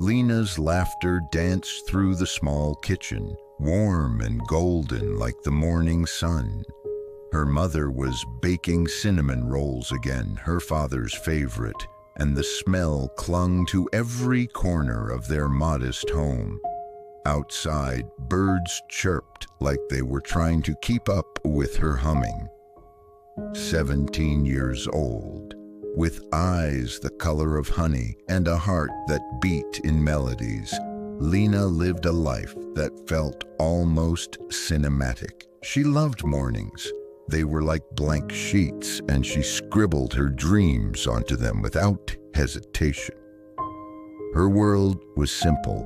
Lina's laughter danced through the small kitchen, warm and golden like the morning sun. Her mother was baking cinnamon rolls again, her father's favorite, and the smell clung to every corner of their modest home. Outside, birds chirped like they were trying to keep up with her humming. 17 years old, with eyes the color of honey and a heart that beat in melodies, Lina lived a life that felt almost cinematic. She loved mornings. They were like blank sheets, and she scribbled her dreams onto them without hesitation. Her world was simple.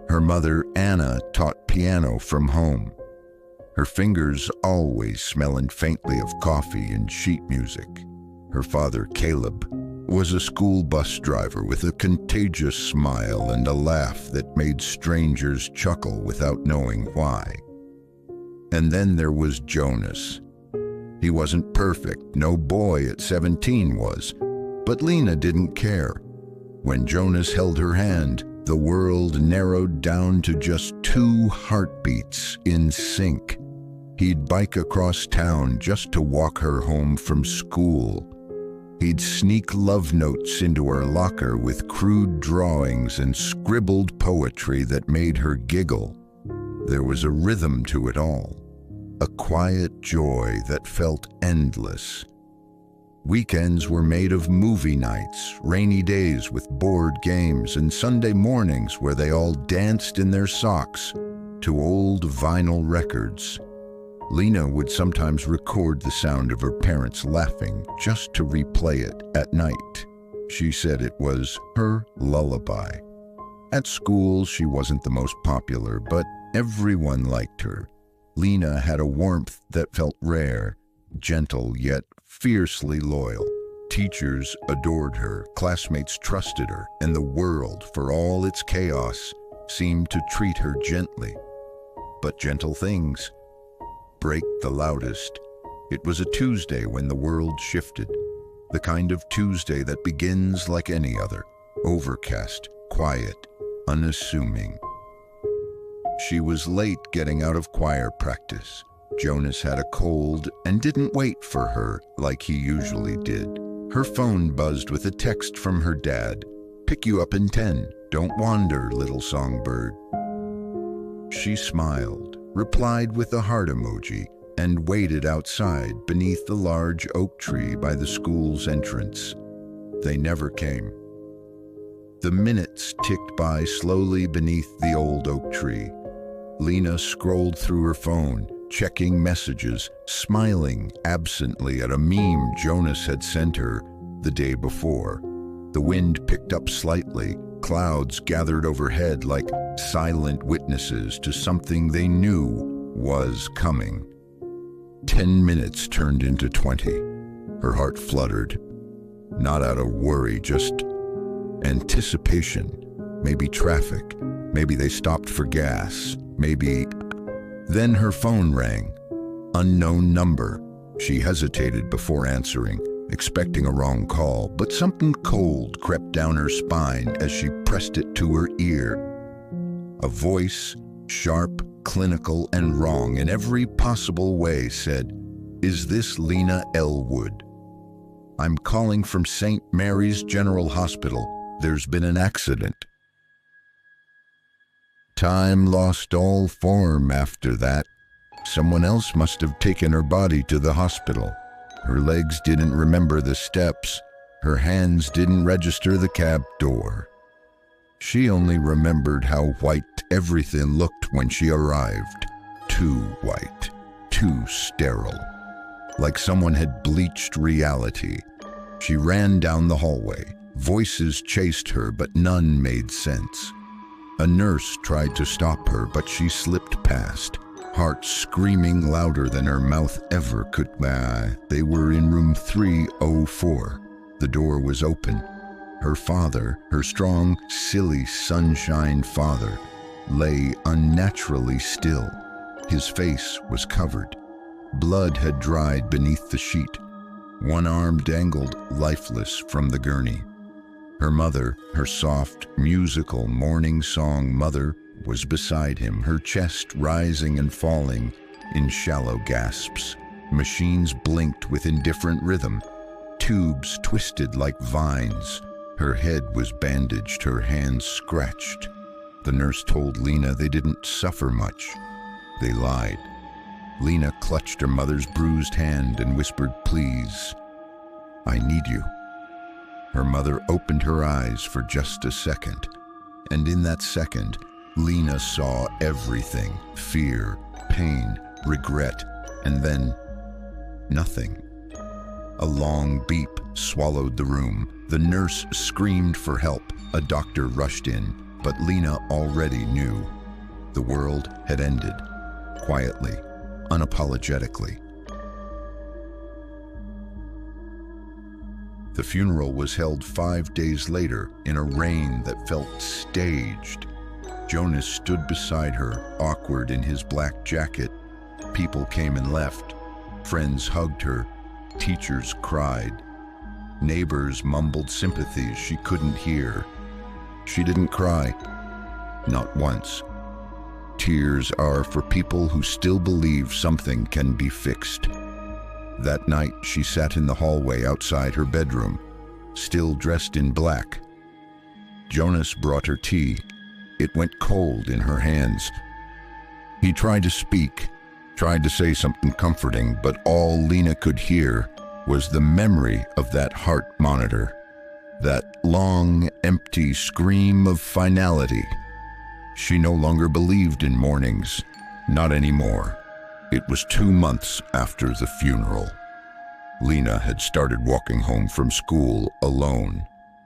Her mother, Anna, taught piano from home, her fingers always smelling faintly of coffee and sheet music. Her father, Caleb, was a school bus driver with a contagious smile and a laugh that made strangers chuckle without knowing why. And then there was Jonas. He wasn't perfect, no boy at 17 was, but Lina didn't care. When Jonas held her hand, the world narrowed down to just 2 heartbeats in sync. He'd bike across town just to walk her home from school. He'd sneak love notes into her locker with crude drawings and scribbled poetry that made her giggle. There was a rhythm to it all, a quiet joy that felt endless. Weekends were made of movie nights, rainy days with board games, and Sunday mornings where they all danced in their socks to old vinyl records. Lina would sometimes record the sound of her parents laughing just to replay it at night. She said it was her lullaby. At school, she wasn't the most popular, but everyone liked her. Lina had a warmth that felt rare, gentle yet fiercely loyal. Teachers adored her, classmates trusted her, and the world, for all its chaos, seemed to treat her gently. But gentle things break the loudest. It was a Tuesday when the world shifted, the kind of Tuesday that begins like any other, overcast, quiet, unassuming. She was late getting out of choir practice. Jonas had a cold and didn't wait for her like he usually did. Her phone buzzed with a text from her dad. "Pick you up in 10. Don't wander, little songbird." She smiled, replied with a heart emoji, and waited outside beneath the large oak tree by the school's entrance. They never came. The minutes ticked by slowly beneath the old oak tree. Lina scrolled through her phone, checking messages, smiling absently at a meme Jonas had sent her the day before. The wind picked up slightly. Clouds gathered overhead like silent witnesses to something they knew was coming. 10 minutes turned into 20. Her heart fluttered. Not out of worry, just anticipation. Maybe traffic. Maybe they stopped for gas. Maybe... Then her phone rang. Unknown number. She hesitated before answering, expecting a wrong call, but something cold crept down her spine as she pressed it to her ear. A voice, sharp, clinical, and wrong in every possible way, said, "Is this Lina Elwood? I'm calling from St. Mary's General Hospital. There's been an accident." Time lost all form after that. Someone else must have taken her body to the hospital. Her legs didn't remember the steps. Her hands didn't register the cab door. She only remembered how white everything looked when she arrived. Too white, too sterile. Like someone had bleached reality. She ran down the hallway. Voices chased her, but none made sense. A nurse tried to stop her, but she slipped past, heart screaming louder than her mouth ever could. They were in room 304. The door was open. Her father, her strong, silly sunshine father, lay unnaturally still. His face was covered. Blood had dried beneath the sheet. One arm dangled lifeless from the gurney. Her mother, her soft, musical morning song mother, was beside him, her chest rising and falling in shallow gasps. Machines blinked with indifferent rhythm. Tubes twisted like vines. Her head was bandaged, her hands scratched. The nurse told Lina they didn't suffer much. They lied. Lina clutched her mother's bruised hand and whispered, "Please, I need you." Her mother opened her eyes for just a second, and in that second, Lina saw everything: fear, pain, regret, and then nothing. A long beep swallowed the room. The nurse screamed for help. A doctor rushed in, but Lina already knew. The world had ended, quietly, unapologetically. The funeral was held 5 days later in a rain that felt staged. Jonas stood beside her, awkward in his black jacket. People came and left. Friends hugged her. Teachers cried. Neighbors mumbled sympathies she couldn't hear. She didn't cry. Not once. Tears are for people who still believe something can be fixed. That night, she sat in the hallway outside her bedroom, still dressed in black. Jonas brought her tea. It went cold in her hands. He tried to speak, tried to say something comforting, but all Lina could hear was the memory of that heart monitor, that long, empty scream of finality. She no longer believed in mornings, not anymore. It was 2 months after the funeral. Lina had started walking home from school alone.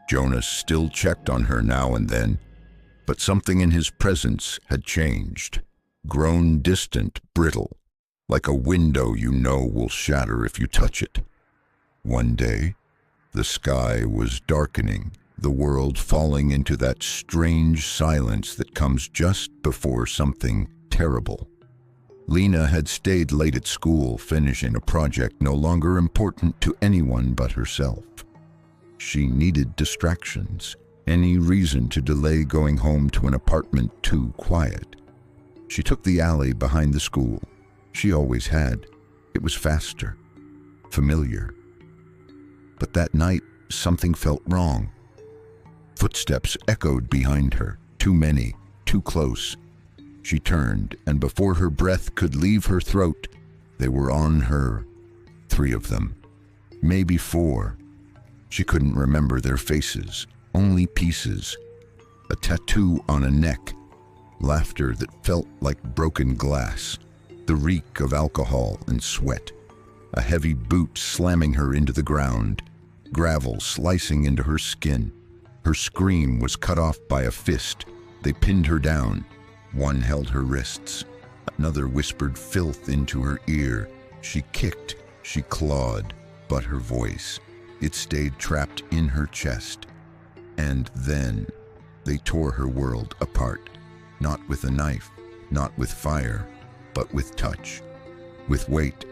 Jonas still checked on her now and then, but something in his presence had changed, grown distant, brittle, like a window you know will shatter if you touch it. One day, the sky was darkening, the world falling into that strange silence that comes just before something terrible. Lina had stayed late at school, finishing a project no longer important to anyone but herself. She needed distractions, any reason to delay going home to an apartment too quiet. She took the alley behind the school. She always had. It was faster, familiar. But that night, something felt wrong. Footsteps echoed behind her, too many, too close. She turned, and before her breath could leave her throat, they were on her. 3 of them, maybe 4. She couldn't remember their faces, only pieces. A tattoo on a neck, laughter that felt like broken glass, the reek of alcohol and sweat, a heavy boot slamming her into the ground, gravel slicing into her skin. Her scream was cut off by a fist. They pinned her down. One held her wrists. Another whispered filth into her ear. She kicked, she clawed, but her voice, it stayed trapped in her chest. And then they tore her world apart, not with a knife, not with fire, but with touch, with weight,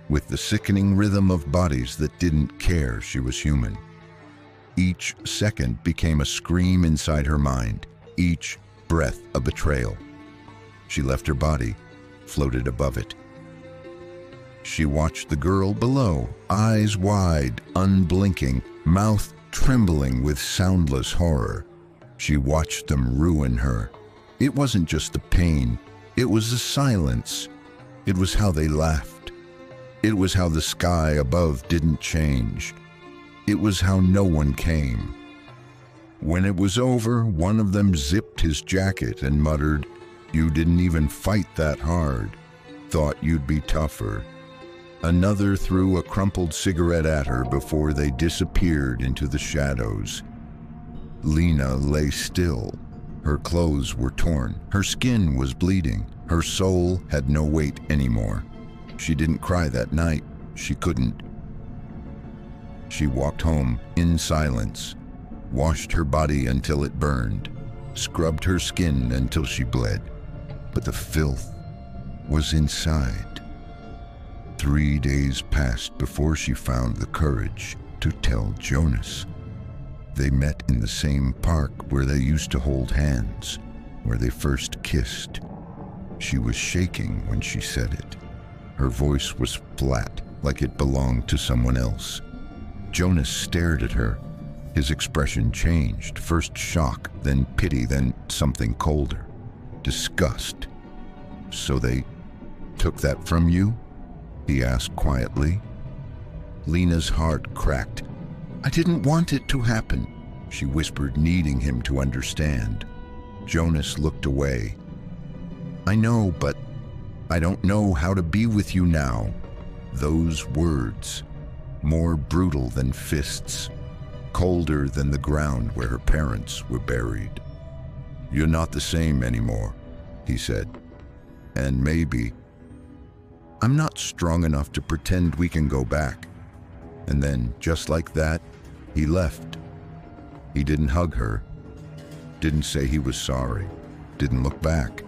with the sickening rhythm of bodies that didn't care she was human. Each second became a scream inside her mind, each breath a betrayal. She left her body, floated above it. She watched the girl below, eyes wide, unblinking, mouth trembling with soundless horror. She watched them ruin her. It wasn't just the pain, it was the silence. It was how they laughed. It was how the sky above didn't change. It was how no one came. When it was over, one of them zipped his jacket and muttered, "You didn't even fight that hard. Thought you'd be tougher." Another threw a crumpled cigarette at her before they disappeared into the shadows. Lina lay still. Her clothes were torn. Her skin was bleeding. Her soul had no weight anymore. She didn't cry that night. She couldn't. She walked home in silence, washed her body until it burned, scrubbed her skin until she bled. But the filth was inside. 3 days passed before she found the courage to tell Jonas. They met in the same park where they used to hold hands, where they first kissed. She was shaking when she said it. Her voice was flat, like it belonged to someone else. Jonas stared at her. His expression changed, first shock, then pity, then something colder. Disgust. "So they took that from you?" he asked quietly. Lina's heart cracked. "I didn't want it to happen," she whispered, needing him to understand. Jonas looked away. "I know, but I don't know how to be with you now." Those words, more brutal than fists, colder than the ground where her parents were buried. "You're not the same anymore," he said. "And maybe I'm not strong enough to pretend we can go back." And then, just like that, he left. He didn't hug her, didn't say he was sorry, didn't look back.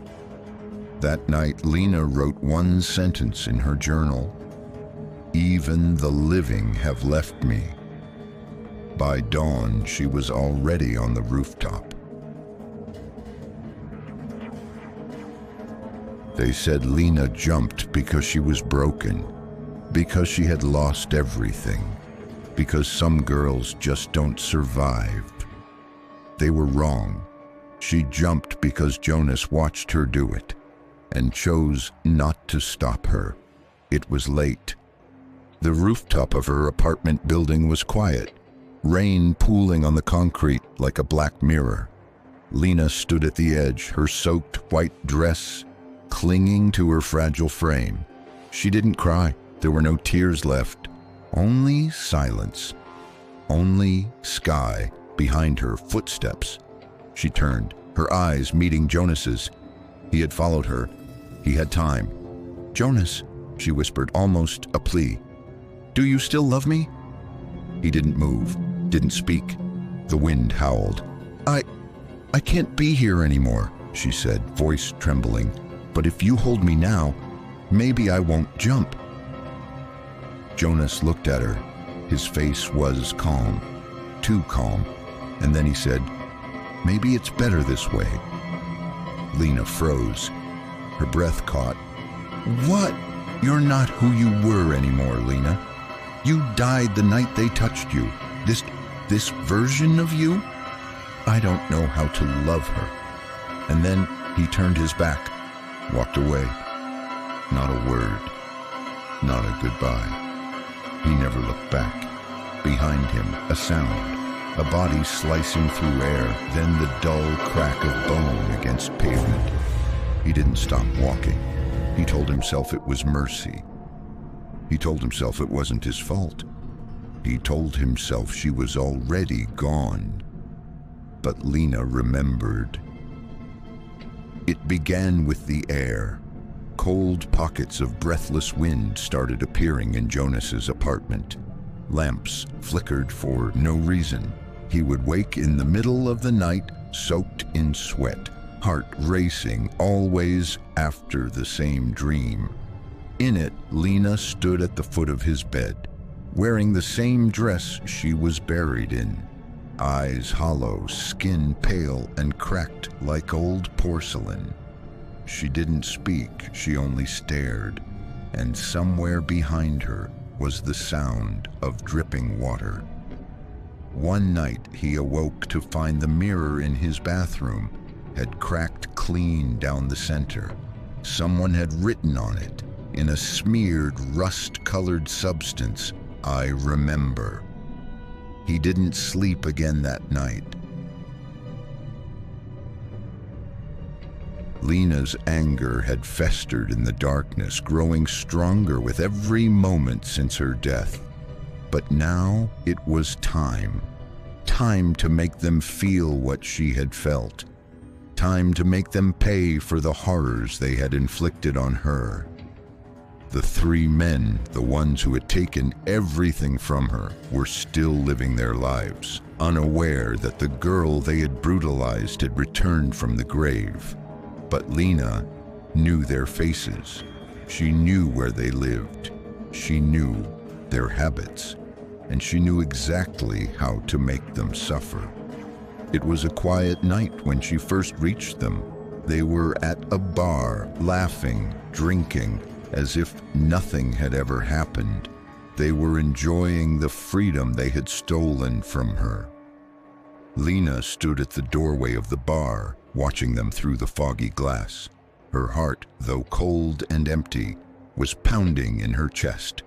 That night, Lina wrote one sentence in her journal: "Even the living have left me." By dawn, she was already on the rooftop. They said Lina jumped because she was broken, because she had lost everything, because some girls just don't survive. They were wrong. She jumped because Jonas watched her do it and chose not to stop her. It was late. The rooftop of her apartment building was quiet, rain pooling on the concrete like a black mirror. Lina stood at the edge, her soaked white dress clinging to her fragile frame. She didn't cry. There were no tears left. Only silence. Only sky behind her, footsteps. She turned, her eyes meeting Jonas's. He had followed her. He had time. "Jonas," she whispered, almost a plea. "Do you still love me?" He didn't move, didn't speak. The wind howled. I can't be here anymore," she said, voice trembling. "But if you hold me now, maybe I won't jump." Jonas looked at her. His face was calm, too calm. And then he said, "Maybe it's better this way." Lina froze. Her breath caught. "What? You're not who you were anymore, Lina. You died the night they touched you. This version of you? I don't know how to love her." And then he turned his back, walked away. Not a word, not a goodbye. He never looked back. Behind him, a sound, a body slicing through air, then the dull crack of bone against pavement. He didn't stop walking. He told himself it was mercy. He told himself it wasn't his fault. He told himself she was already gone. But Lina remembered. It began with the air. Cold pockets of breathless wind started appearing in Jonas's apartment. Lamps flickered for no reason. He would wake in the middle of the night, soaked in sweat, heart racing, always after the same dream. In it, Lina stood at the foot of his bed, wearing the same dress she was buried in. Eyes hollow, skin pale and cracked like old porcelain. She didn't speak, she only stared, and somewhere behind her was the sound of dripping water. One night he awoke to find the mirror in his bathroom had cracked clean down the center. Someone had written on it, in a smeared, rust-colored substance, "I remember." He didn't sleep again that night. Lina's anger had festered in the darkness, growing stronger with every moment since her death. But now it was time. Time to make them feel what she had felt. Time to make them pay for the horrors they had inflicted on her. The three men, the ones who had taken everything from her, were still living their lives, unaware that the girl they had brutalized had returned from the grave. But Lina knew their faces. She knew where they lived. She knew their habits. and she knew exactly how to make them suffer. It was a quiet night when she first reached them. They were at a bar, laughing, drinking, as if nothing had ever happened. They were enjoying the freedom they had stolen from her. Lina stood at the doorway of the bar, watching them through the foggy glass. Her heart, though cold and empty, was pounding in her chest.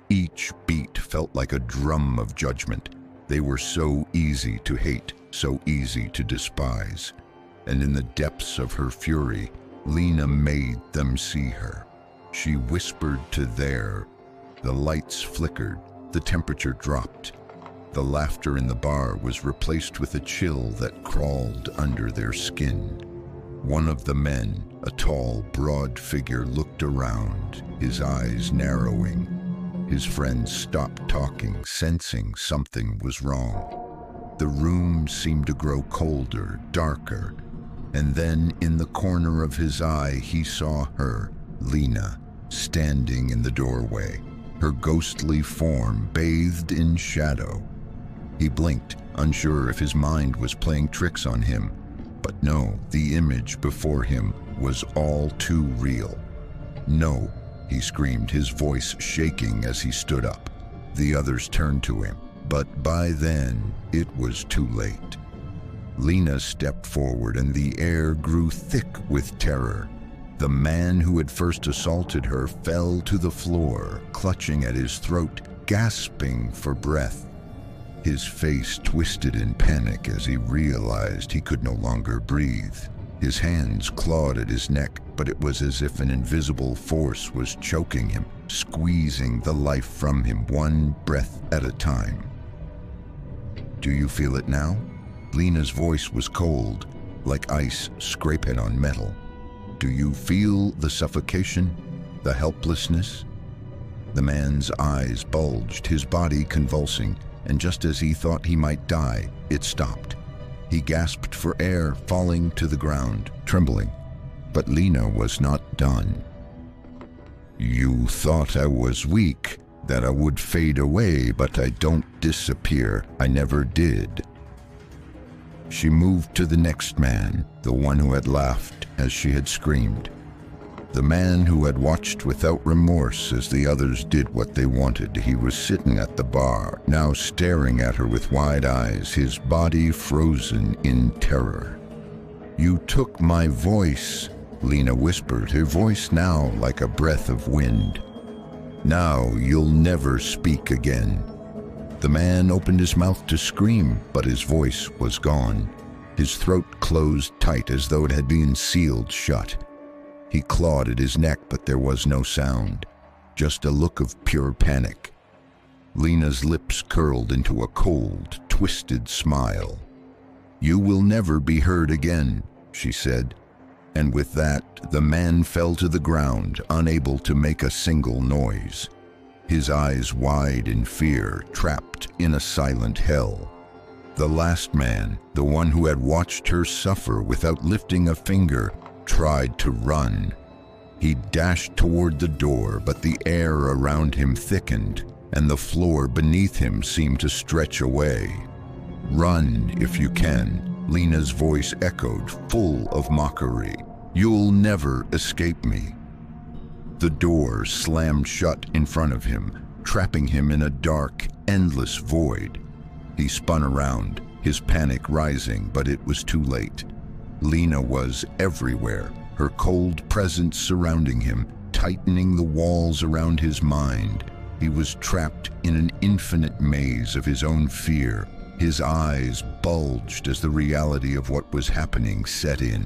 Each beat felt like a drum of judgment. They were so easy to hate, so easy to despise. And in the depths of her fury, Lina made them see her. She whispered to their. The lights flickered, the temperature dropped. The laughter in the bar was replaced with a chill that crawled under their skin. One of the men, a tall, broad figure, looked around, his eyes narrowing. His friends stopped talking, sensing something was wrong. The room seemed to grow colder, darker, and then in the corner of his eye he saw her, Lina, standing in the doorway, her ghostly form bathed in shadow. He blinked, unsure if his mind was playing tricks on him. But no, the image before him was all too real. "No," he screamed, his voice shaking as he stood up. The others turned to him, but by then it was too late. Lina stepped forward and the air grew thick with terror. The man who had first assaulted her fell to the floor, clutching at his throat, gasping for breath. His face twisted in panic as he realized he could no longer breathe. His hands clawed at his neck, but it was as if an invisible force was choking him, squeezing the life from him one breath at a time. "Do you feel it now?" Lina's voice was cold, like ice scraping on metal. "Do you feel the suffocation, the helplessness?" The man's eyes bulged, his body convulsing, and just as he thought he might die, it stopped. He gasped for air, falling to the ground, trembling. But Lina was not done. "You thought I was weak, that I would fade away, but I don't disappear. I never did." She moved to the next man, the one who had laughed as she had screamed. The man who had watched without remorse as the others did what they wanted. He was sitting at the bar, now staring at her with wide eyes, his body frozen in terror. "You took my voice," Lina whispered, her voice now like a breath of wind. "Now you'll never speak again." The man opened his mouth to scream, but his voice was gone. His throat closed tight as though it had been sealed shut. He clawed at his neck, but there was no sound, just a look of pure panic. Lina's lips curled into a cold, twisted smile. "You will never be heard again," she said. And with that, the man fell to the ground, unable to make a single noise. His eyes wide in fear, trapped in a silent hell. The last man, the one who had watched her suffer without lifting a finger, tried to run. He dashed toward the door, but the air around him thickened, and the floor beneath him seemed to stretch away. "Run if you can," Lina's voice echoed, full of mockery. "You'll never escape me." The door slammed shut in front of him, trapping him in a dark, endless void. He spun around, his panic rising, but it was too late. Lina was everywhere, her cold presence surrounding him, tightening the walls around his mind. He was trapped in an infinite maze of his own fear. His eyes bulged as the reality of what was happening set in.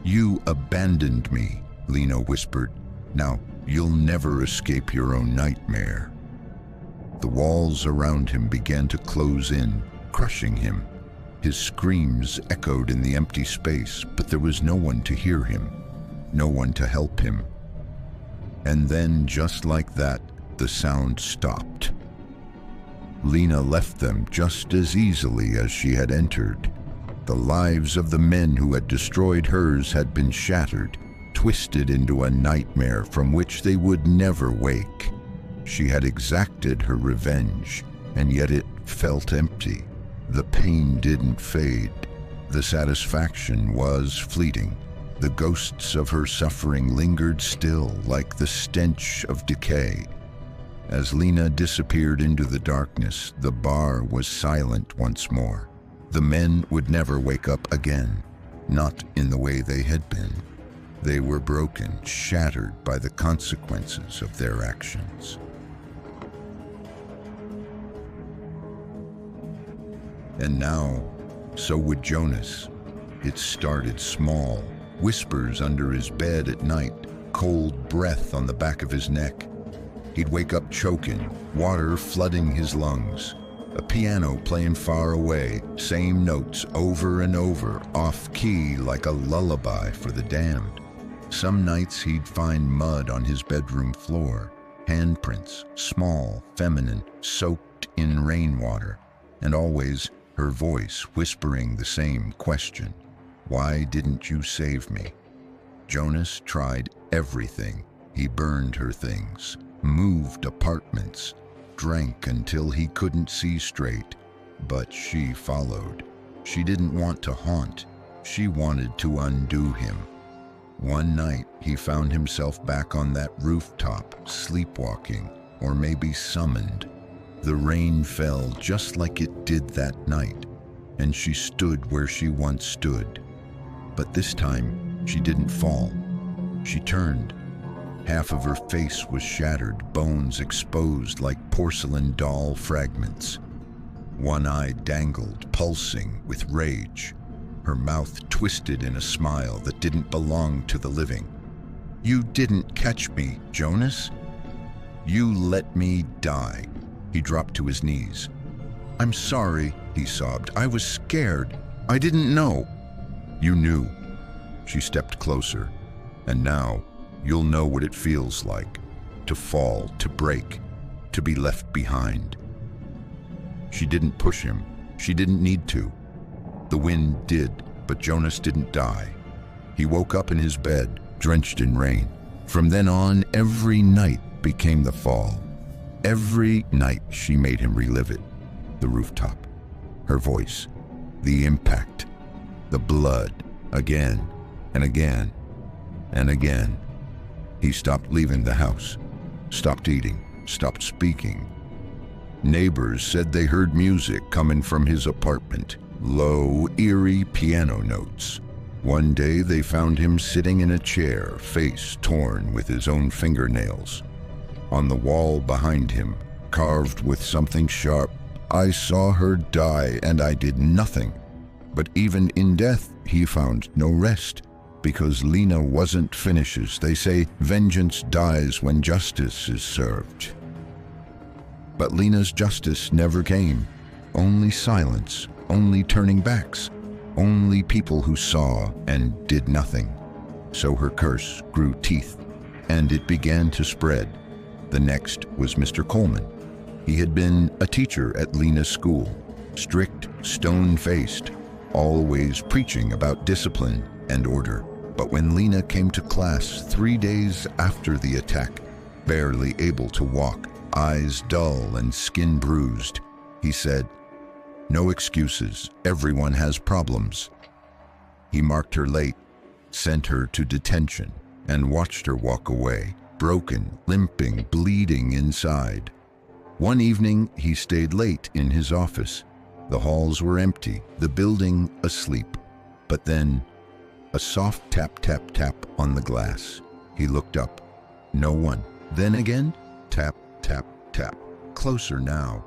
"You abandoned me," Lina whispered. "Now you'll never escape your own nightmare." The walls around him began to close in, crushing him. His screams echoed in the empty space, but there was no one to hear him, no one to help him. And then, just like that, the sound stopped. Lina left them just as easily as she had entered. The lives of the men who had destroyed hers had been shattered, twisted into a nightmare from which they would never wake. She had exacted her revenge, and yet it felt empty. The pain didn't fade. The satisfaction was fleeting. The ghosts of her suffering lingered still, like the stench of decay. As Lina disappeared into the darkness, the bar was silent once more. The men would never wake up again, not in the way they had been. They were broken, shattered by the consequences of their actions. And now, so would Jonas. It started small, whispers under his bed at night, cold breath on the back of his neck. He'd wake up choking, water flooding his lungs. A piano playing far away, same notes over and over, off key like a lullaby for the damned. Some nights he'd find mud on his bedroom floor, handprints, small, feminine, soaked in rainwater, and always her voice whispering the same question. Why didn't you save me? Jonas tried everything. He burned her things, moved apartments, drank until he couldn't see straight. But she followed. She didn't want to haunt. She wanted to undo him. One night, he found himself back on that rooftop, sleepwalking, or maybe summoned. The rain fell just like it did that night, and she stood where she once stood. But this time, she didn't fall. She turned. Half of her face was shattered, bones exposed like porcelain doll fragments. One eye dangled, pulsing with rage. Her mouth twisted in a smile that didn't belong to the living. You didn't catch me, Jonas. You let me die. He dropped to his knees. I'm sorry, he sobbed. I was scared. I didn't know. You knew. She stepped closer. And now, you'll know what it feels like. To fall, to break, to be left behind. She didn't push him. She didn't need to. The wind did, but Jonas didn't die. He woke up in his bed, drenched in rain. From then on, every night became the fall. Every night she made him relive it. The rooftop, her voice, the impact, the blood, again and again and again. He stopped leaving the house, stopped eating, stopped speaking. Neighbors said they heard music coming from his apartment, low, eerie piano notes. One day they found him sitting in a chair, face torn with his own fingernails. On the wall behind him, carved with something sharp, I saw her die and I did nothing. But even in death, he found no rest, because Lina wasn't finishes. They say vengeance dies when justice is served. But Lina's justice never came. Only silence, only turning backs, only people who saw and did nothing. So her curse grew teeth, and it began to spread. The next was Mr. Coleman. He had been a teacher at Lina's school, strict, stone-faced, always preaching about discipline and order. But when Lina came to class 3 days after the attack, barely able to walk, eyes dull and skin bruised, he said, "No excuses, everyone has problems." He marked her late, sent her to detention, and watched her walk away, broken, limping, bleeding inside. One evening, he stayed late in his office. The halls were empty, the building asleep. But then, a soft tap, tap, tap on the glass. He looked up. No one. Then again, tap, tap, tap. Closer now.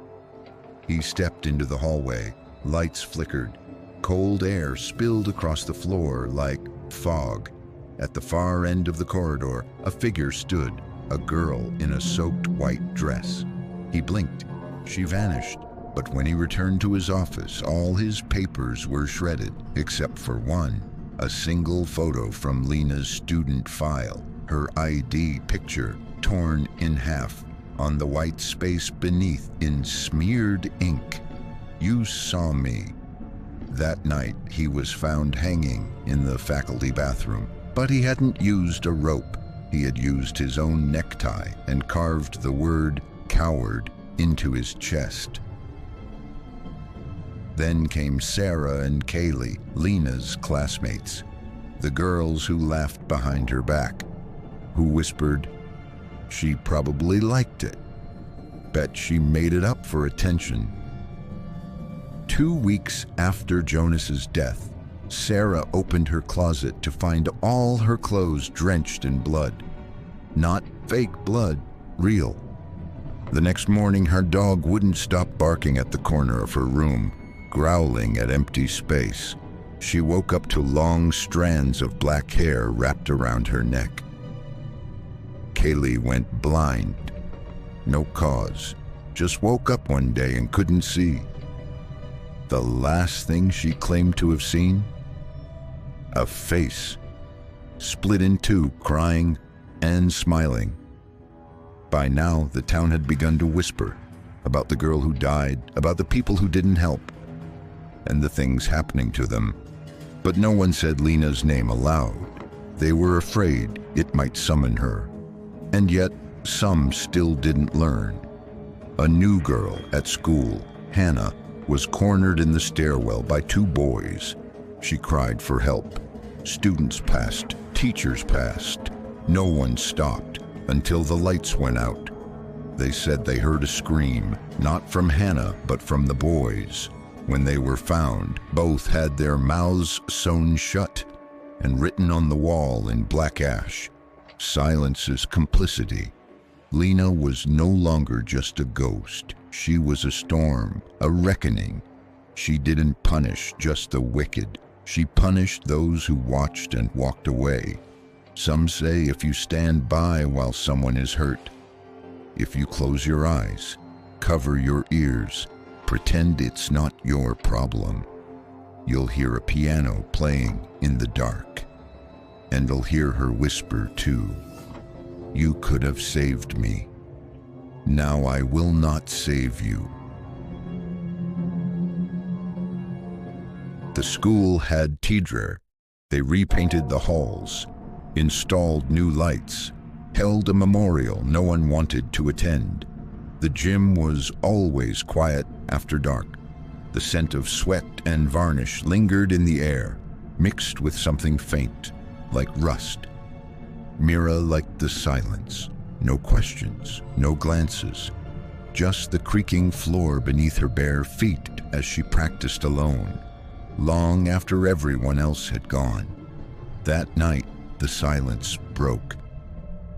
He stepped into the hallway. Lights flickered. Cold air spilled across the floor like fog. At the far end of the corridor, a figure stood, a girl in a soaked white dress. He blinked. She vanished. But when he returned to his office, all his papers were shredded, except for one, a single photo from Lina's student file, her ID picture torn in half, on the white space beneath in smeared ink. You saw me. That night, he was found hanging in the faculty bathroom, but he hadn't used a rope. He had used his own necktie and carved the word coward into his chest. Then came Sarah and Kaylee, Lina's classmates, the girls who laughed behind her back, who whispered, "She probably liked it. Bet she made it up for attention." 2 weeks after Jonas's death, Sarah opened her closet to find all her clothes drenched in blood. Not fake blood, real. The next morning, her dog wouldn't stop barking at the corner of her room, growling at empty space. She woke up to long strands of black hair wrapped around her neck. Kaylee went blind. No cause. Just woke up one day and couldn't see. The last thing she claimed to have seen? A face, split in two, crying and smiling. By now, the town had begun to whisper about the girl who died, about the people who didn't help, and the things happening to them. But no one said Lina's name aloud. They were afraid it might summon her. And yet, some still didn't learn. A new girl at school, Hannah, was cornered in the stairwell by 2 boys. She cried for help. Students passed, teachers passed. No one stopped until the lights went out. They said they heard a scream, not from Hannah, but from the boys. When they were found, both had their mouths sewn shut and written on the wall in black ash, "Silence is complicity." Lina was no longer just a ghost. She was a storm, a reckoning. She didn't punish just the wicked. She punished those who watched and walked away. Some say if you stand by while someone is hurt, if you close your eyes, cover your ears, pretend it's not your problem, you'll hear a piano playing in the dark. And you'll hear her whisper too, "You could have saved me. Now I will not save you." The school had tidre. They repainted the halls, installed new lights, held a memorial no one wanted to attend. The gym was always quiet after dark. The scent of sweat and varnish lingered in the air, mixed with something faint, like rust. Mira liked the silence. No questions, no glances. Just the creaking floor beneath her bare feet as she practiced alone, long after everyone else had gone. That night, the silence broke.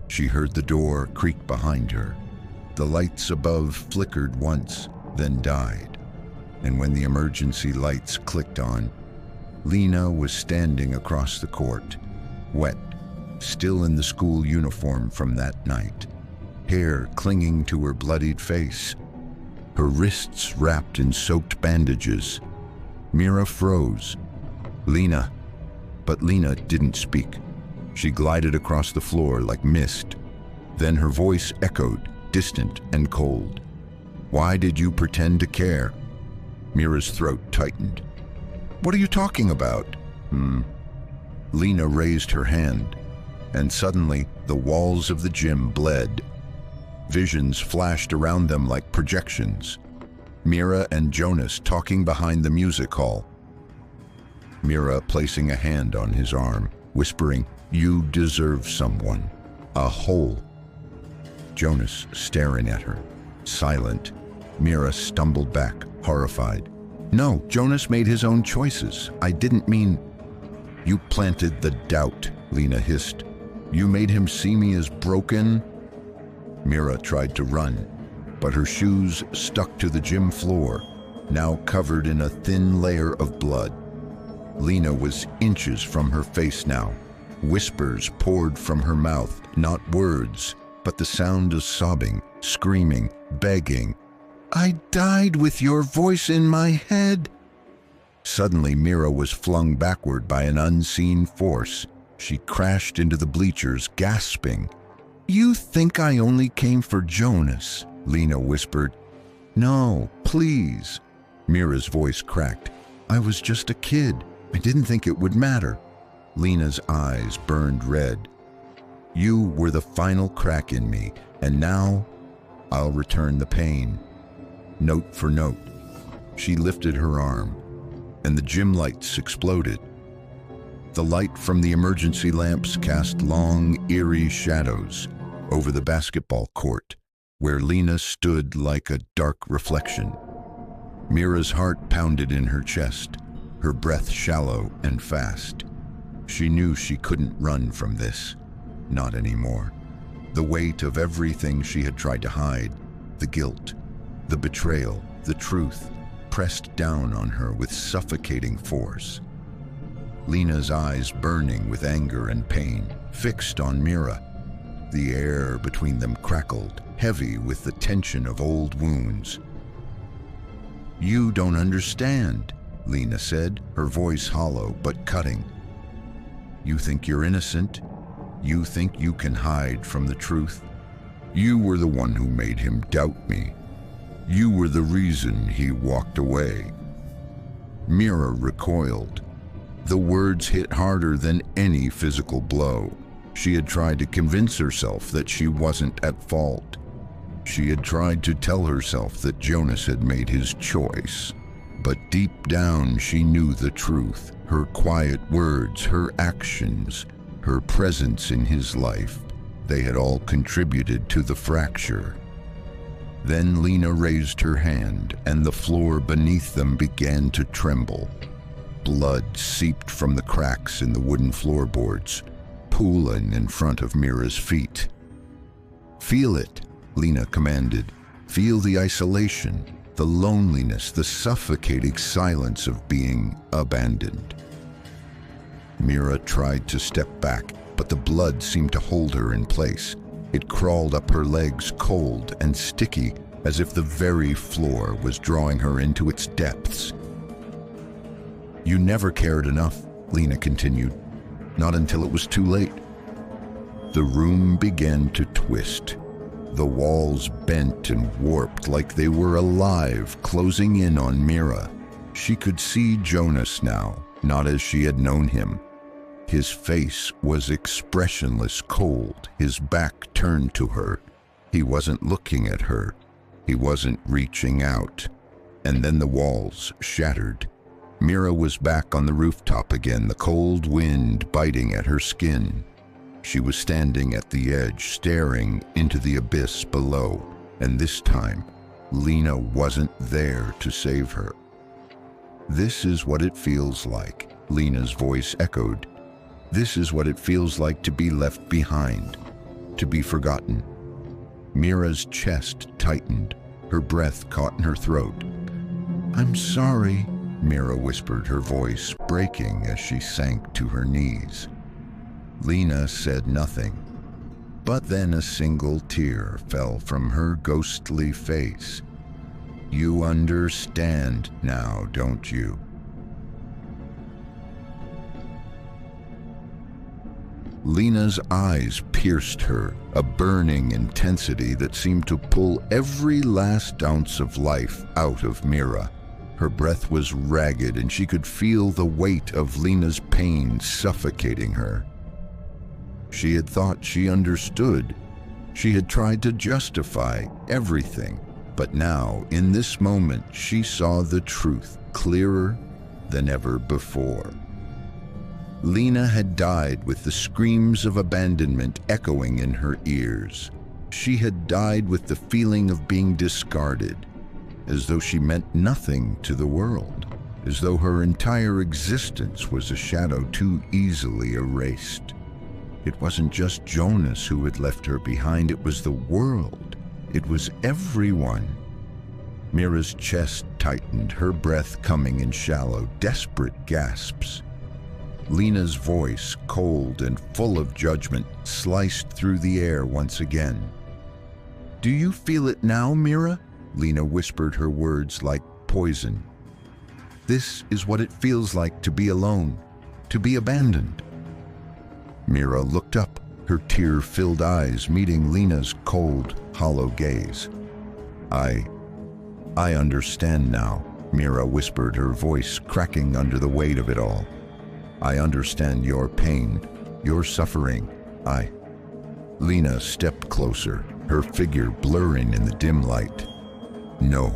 She heard the door creak behind her. The lights above flickered once, then died. And when the emergency lights clicked on, Lina was standing across the court, wet, still in the school uniform from that night, hair clinging to her bloodied face, her wrists wrapped in soaked bandages. Mira froze. "Lina." But Lina didn't speak. She glided across the floor like mist. Then her voice echoed, distant and cold. "Why did you pretend to care?" Mira's throat tightened. "What are you talking about?" Lina raised her hand, and suddenly the walls of the gym bled. Visions flashed around them like projections. Mira and Jonas talking behind the music hall. Mira placing a hand on his arm, whispering, "You deserve someone, a hole." Jonas staring at her, silent. Mira stumbled back, horrified. "No, Jonas made his own choices. I didn't mean—" "You planted the doubt," Lina hissed. "You made him see me as broken." Mira tried to run, but her shoes stuck to the gym floor, now covered in a thin layer of blood. Lina was inches from her face now. Whispers poured from her mouth, not words, but the sound of sobbing, screaming, begging. "I died with your voice in my head." Suddenly, Mira was flung backward by an unseen force. She crashed into the bleachers, gasping. "You think I only came for Jonas?" Lina whispered. "No, please." Mira's voice cracked. "I was just a kid. I didn't think it would matter." Lina's eyes burned red. "You were the final crack in me, and now I'll return the pain. Note for note." She lifted her arm, and the gym lights exploded. The light from the emergency lamps cast long, eerie shadows over the basketball court, where Lina stood like a dark reflection. Mira's heart pounded in her chest, her breath shallow and fast. She knew she couldn't run from this, not anymore. The weight of everything she had tried to hide, the guilt, the betrayal, the truth, pressed down on her with suffocating force. Lina's eyes burning with anger and pain, fixed on Mira. The air between them crackled, heavy with the tension of old wounds. "You don't understand," Lina said, her voice hollow but cutting. "You think you're innocent? You think you can hide from the truth? You were the one who made him doubt me. You were the reason he walked away." Mira recoiled. The words hit harder than any physical blow. She had tried to convince herself that she wasn't at fault. She had tried to tell herself that Jonas had made his choice. But deep down she knew the truth. Her quiet words, her actions, her presence in his life, they had all contributed to the fracture. Then Lina raised her hand, and the floor beneath them began to tremble. Blood seeped from the cracks in the wooden floorboards, pooling in front of Mira's feet. "Feel it," Lina commanded. "Feel the isolation, the loneliness, the suffocating silence of being abandoned." Mira tried to step back, but the blood seemed to hold her in place. It crawled up her legs, cold and sticky, as if the very floor was drawing her into its depths. "You never cared enough," Lina continued. "Not until it was too late." The room began to twist. The walls bent and warped like they were alive, closing in on Mira. She could see Jonas now, not as she had known him. His face was expressionless, cold, his back turned to her. He wasn't looking at her. He wasn't reaching out. And then the walls shattered. Mira was back on the rooftop again, the cold wind biting at her skin. She was standing at the edge, staring into the abyss below, and this time, Lina wasn't there to save her. "This is what it feels like," Lina's voice echoed. "This is what it feels like to be left behind, to be forgotten." Mira's chest tightened, her breath caught in her throat. "I'm sorry," Mira whispered, her voice breaking as she sank to her knees. Lina said nothing, but then a single tear fell from her ghostly face. "You understand now, don't you?" Lina's eyes pierced her, a burning intensity that seemed to pull every last ounce of life out of Mira. Her breath was ragged, and she could feel the weight of Lina's pain suffocating her. She had thought she understood. She had tried to justify everything, but now, in this moment, she saw the truth clearer than ever before. Lina had died with the screams of abandonment echoing in her ears. She had died with the feeling of being discarded, as though she meant nothing to the world, as though her entire existence was a shadow too easily erased. It wasn't just Jonas who had left her behind, it was the world. It was everyone. Mira's chest tightened, her breath coming in shallow, desperate gasps. Lina's voice, cold and full of judgment, sliced through the air once again. "Do you feel it now, Mira?" Lina whispered, her words like poison. "This is what it feels like to be alone, to be abandoned." Mira looked up, her tear-filled eyes meeting Lina's cold, hollow gaze. I understand now," Mira whispered, her voice cracking under the weight of it all. "I understand your pain, your suffering. Lina stepped closer, her figure blurring in the dim light. "No,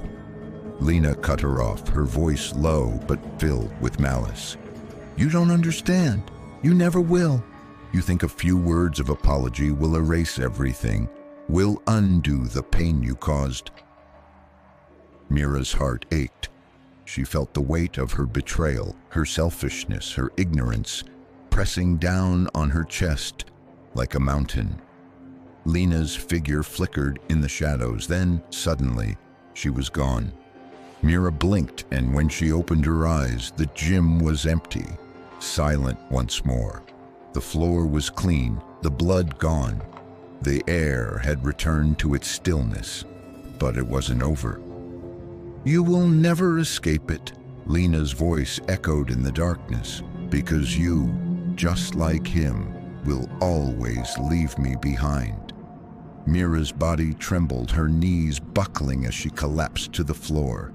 Lina cut her off, her voice low but filled with malice. "You don't understand. You never will. You think a few words of apology will erase everything, will undo the pain you caused." Mira's heart ached. She felt the weight of her betrayal, her selfishness, her ignorance, pressing down on her chest like a mountain. Lina's figure flickered in the shadows, then, suddenly, she was gone. Mira blinked, and when she opened her eyes, the gym was empty, silent once more. The floor was clean, the blood gone. The air had returned to its stillness, but it wasn't over. "You will never escape it," Lina's voice echoed in the darkness, "because you, just like him, will always leave me behind." Mira's body trembled, her knees buckling as she collapsed to the floor.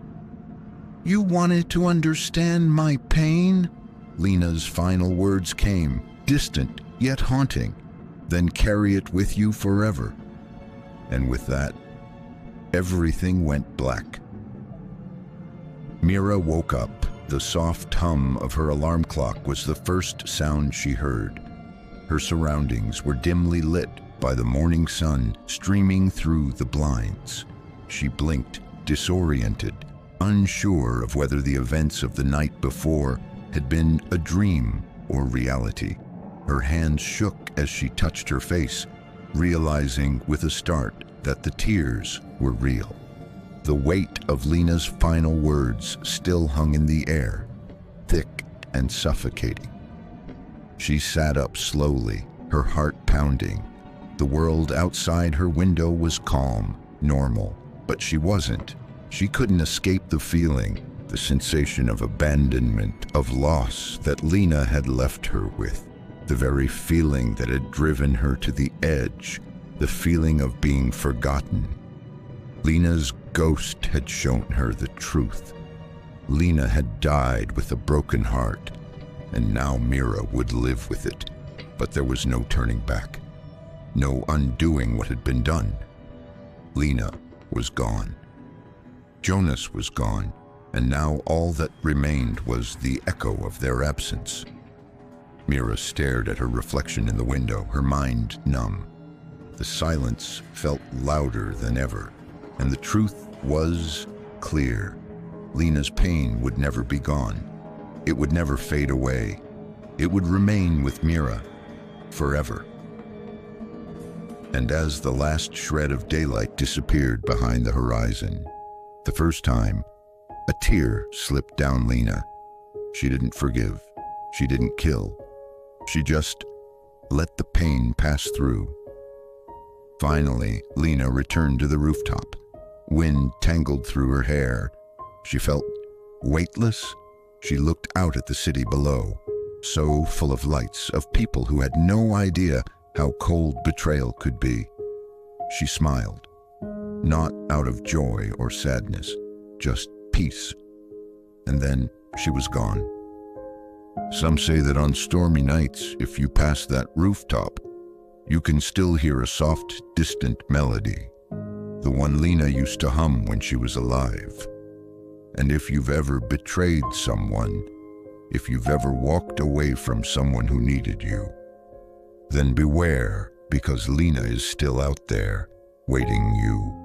"You wanted to understand my pain?" Lina's final words came, distant yet haunting. "Then carry it with you forever." And with that, everything went black. Mira woke up. The soft hum of her alarm clock was the first sound she heard. Her surroundings were dimly lit by the morning sun streaming through the blinds. She blinked, disoriented, unsure of whether the events of the night before had been a dream or reality. Her hands shook as she touched her face, realizing with a start that the tears were real. The weight of Lina's final words still hung in the air, thick and suffocating. She sat up slowly, her heart pounding. The world outside her window was calm, normal, but she wasn't. She couldn't escape the feeling, the sensation of abandonment, of loss that Lina had left her with. The very feeling that had driven her to the edge, the feeling of being forgotten. Lina's ghost had shown her the truth. Lina had died with a broken heart, and now Mira would live with it. But there was no turning back, no undoing what had been done. Lina was gone. Jonas was gone, and now all that remained was the echo of their absence. Mira stared at her reflection in the window, her mind numb. The silence felt louder than ever, and the truth was clear. Lina's pain would never be gone. It would never fade away. It would remain with Mira forever. And as the last shred of daylight disappeared behind the horizon, the first time, a tear slipped down Lina. She didn't forgive. She didn't kill. She just let the pain pass through. Finally, Lina returned to the rooftop. Wind tangled through her hair. She felt weightless. She looked out at the city below, so full of lights, of people who had no idea how cold betrayal could be. She smiled, not out of joy or sadness, just peace. And then she was gone. Some say that on stormy nights, if you pass that rooftop, you can still hear a soft, distant melody, the one Lina used to hum when she was alive. And if you've ever betrayed someone, if you've ever walked away from someone who needed you, then beware, because Lina is still out there, waiting you.